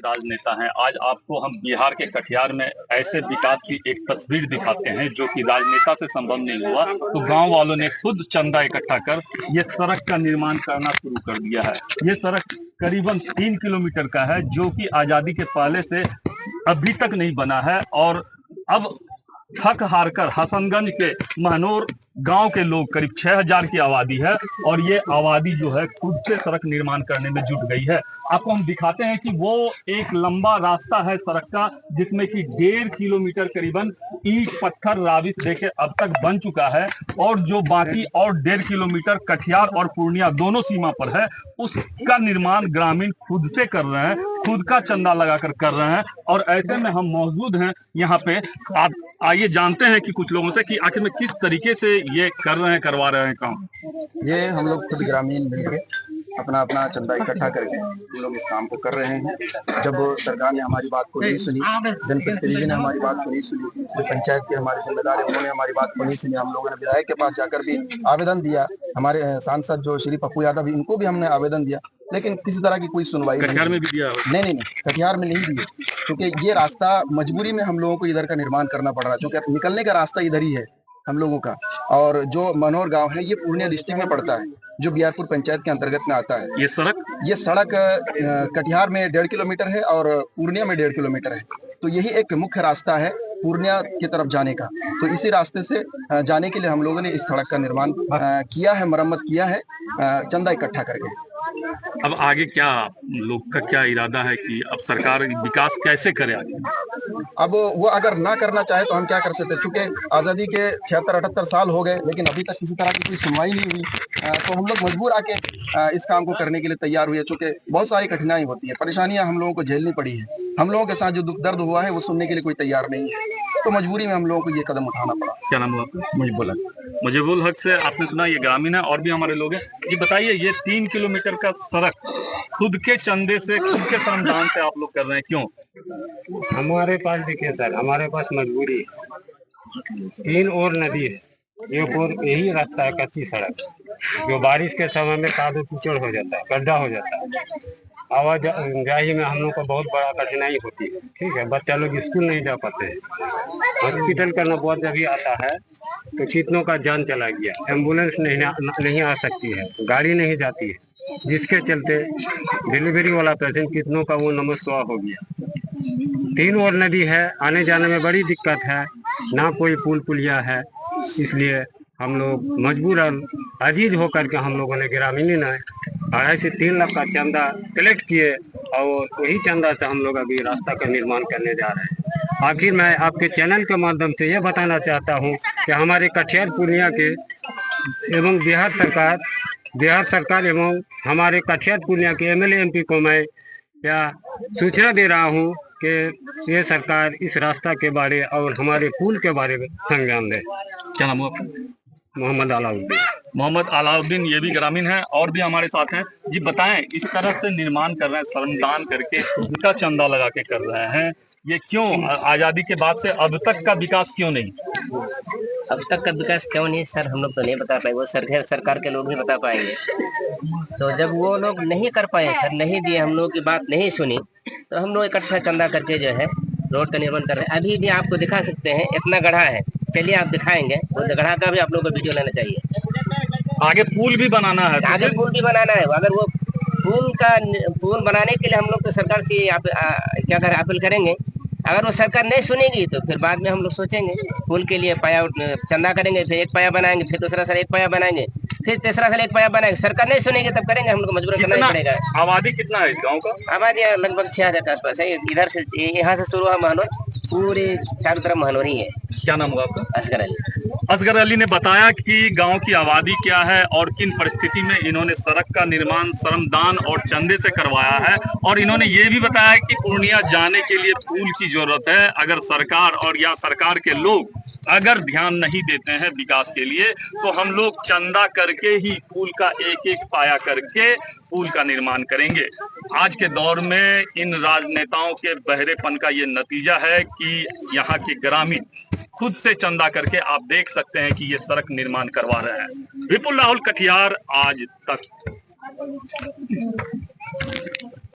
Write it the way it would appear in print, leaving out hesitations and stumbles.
राजनेता हैं। आज आपको हम बिहार के कटिहार में ऐसे विकास की एक तस्वीर दिखाते हैं जो कि राजनेता से संभव नहीं हुआ, तो गांव वालों ने खुद चंदा इकट्ठा कर ये सड़क का निर्माण करना शुरू कर दिया है। ये सड़क करीबन 3 किलोमीटर का है जो कि आजादी के पहले से अभी तक नहीं बना है। और अब थक हार कर हसनगंज के महनौर गांव के लोग, करीब 6000 की आबादी है, और ये आबादी जो है खुद से सड़क निर्माण करने में जुट गई है। आपको हम दिखाते हैं कि वो एक लंबा रास्ता है सड़क का, जिसमें कि 1.5 किलोमीटर करीबन ईंट पत्थर राविस देके अब तक बन चुका है, और जो बाकी और 1.5 किलोमीटर कटिहार और पूर्णिया दोनों सीमा पर है, उसका निर्माण ग्रामीण खुद से कर रहे हैं, खुद का चंदा लगाकर कर रहे हैं। और ऐसे में हम मौजूद हैं यहाँ पे। आप आइए जानते हैं कि कुछ लोगों से कि आखिर में किस तरीके से ये कर रहे हैं, करवा रहे हैं काम। ये हम लोग खुद ग्रामीण मिलकर अपना अपना चंदा इकट्ठा करके हम लोग इस काम को कर रहे हैं। जब सरकार ने हमारी बात को नहीं सुनी, जनप्रतिनिधि ने हमारी बात को नहीं सुनी, जो पंचायत के हमारे जिम्मेदार है उन्होंने हमारी बात को नहीं सुनी, हम लोगों ने विधायक के पास जाकर भी आवेदन दिया, हमारे सांसद जो श्री पप्पू यादव इनको भी हमने आवेदन दिया, लेकिन किसी तरह की कोई सुनवाई कटिहार में भी दिया? नहीं, कटिहार में नहीं दिए, क्योंकि ये रास्ता मजबूरी में हम लोगों को इधर का निर्माण करना पड़ रहा है, क्योंकि निकलने का रास्ता इधर ही है हम लोगों का। और जो मनोर गांव है ये पूर्णिया डिस्ट्रिक्ट में पड़ता है, जो बिहारपुर पंचायत के अंतर्गत में आता है। ये सड़क कटिहार में 1.5 किलोमीटर है और पूर्णिया में 1.5 किलोमीटर है। तो यही एक मुख्य रास्ता है पूर्णिया की तरफ जाने का। तो इसी रास्ते से जाने के लिए हम लोगों ने इस सड़क का निर्माण किया है, मरम्मत किया है, चंदा इकट्ठा करके। अब आगे क्या लोग का क्या इरादा है कि अब सरकार विकास कैसे करे आगे? अब वो अगर ना करना चाहे तो हम क्या कर सकते हैं, क्योंकि आजादी के 76-78 साल हो गए, लेकिन अभी तक किसी तरह की कोई सुनवाई नहीं हुई। तो हम लोग मजबूर आके इस काम को करने के लिए तैयार हुए, क्योंकि बहुत सारी कठिनाई होती है, परेशानियां हम लोगों को झेलनी पड़ी है। हम लोगों के साथ जो दुख दर्द हुआ है वो सुनने के लिए कोई तैयार नहीं है, तो मजबूरी में हम लोगों को ये कदम उठाना पड़ा। क्या नाम हुआ आपका? मुजीबुल हक से आपने सुना, ये ग्रामीण है और भी हमारे लोग हैं। जी बताइए, ये 3 किलोमीटर का सड़क खुद के चंदे से, खुद के श्रमदान से आप लोग कर रहे हैं, क्यों? हमारे पास देखिए सर, हमारे पास मजबूरी है, 3 और नदी है, एक और यही रास्ता है कच्ची सड़क, जो बारिश के समय में कादो कीचड़ हो जाता है, गड्ढा हो जाता है, आवाजाही में हम लोग को बहुत बड़ा कठिनाई होती है। ठीक है, बच्चा लोग स्कूल नहीं जा पाते हैं, हॉस्पिटल का नौबत जब भी आता है तो कितनों का जान चला गया, एम्बुलेंस नहीं आ सकती है, गाड़ी नहीं जाती है, जिसके चलते डिलीवरी वाला पेशेंट कितनों का वो नमस्कार हो गया। 3 और नदी है, आने जाने में बड़ी दिक्कत है, ना कोई पुल पुलिया है, इसलिए हम लोग मजबूरन अजीज होकर के हम लोगों ने ग्रामीण ने ऐसे 3 लाख का चंदा कलेक्ट किए, और वही चंदा से हम लोग अभी रास्ता का निर्माण करने जा रहे हैं। आखिर मैं आपके चैनल के माध्यम से यह बताना चाहता हूं कि हमारे कटिहार पूर्णिया के एवं बिहार सरकार एवं हमारे कटिहार पूर्णिया के MLA MP को मैं क्या सूचना दे रहा हूं कि ये सरकार इस रास्ता के बारे और हमारे पुल के बारे में संज्ञान ले। क्या नाम हुआ? मोहम्मद अलाउद्दीन, ये भी ग्रामीण है और भी हमारे साथ हैं। जी बताएं, इस तरह से निर्माण कर रहे हैं, श्रमदान करके खुद का चंदा लगा के कर रहे हैं, ये क्यों? आजादी के बाद से अब तक का विकास क्यों नहीं? अब तक का विकास क्यों नहीं सर, हम लोग तो नहीं बता पाए, वो सरकार के लोग ही बता पाएंगे। तो जब वो लोग नहीं कर पाए सर, नहीं दिए, हम लोग की बात नहीं सुनी, तो हम लोग इकट्ठा चंदा करके जो है रोड का निर्माण कर रहे हैं। अभी भी आपको दिखा सकते हैं, इतना गड्ढा है, चलिए आप दिखाएंगे, वो गड्ढा का भी आप लोग को वीडियो लेना चाहिए। आगे पुल भी बनाना है, आगे पुल भी बनाना है। अगर वो पुल बनाने के लिए हम लोग तो सरकार से क्या करें, अपील करेंगे। अगर वो सरकार नहीं सुनेगी तो फिर बाद में हम लोग सोचेंगे, पुल के लिए पाया चंदा करेंगे, फिर एक पाया बनाएंगे, फिर दूसरा साल एक पाया बनाएंगे, फिर तीसरा साल एक पाया बनाएंगे। सरकार नहीं सुनेगी तब करेंगे, हम लोग मजबूर करना ही पड़ेगा। आबादी कितना है इस गांव का? आबादी लगभग 6000 के आसपास है। इधर से यहाँ से शुरू हुआ महनौर, पूरे चारों तरफ महनौर ही है। क्या नाम हुआ आपका? असगर अली ने बताया कि गांव की आबादी क्या है और किन परिस्थिति में इन्होंने सड़क का निर्माण श्रमदान और चंदे से करवाया है। और इन्होंने ये भी बताया कि पूर्णिया जाने के लिए पुल की जरूरत है। अगर सरकार और या सरकार के लोग अगर ध्यान नहीं देते हैं विकास के लिए, तो हम लोग चंदा करके ही पुल का एक एक पाया करके पुल का निर्माण करेंगे। आज के दौर में इन राजनेताओं के बहरेपन का ये नतीजा है कि यहाँ के ग्रामीण खुद से चंदा करके आप देख सकते हैं कि ये सड़क निर्माण करवा रहे हैं। विपुल राहुल, कटिहार, आज तक।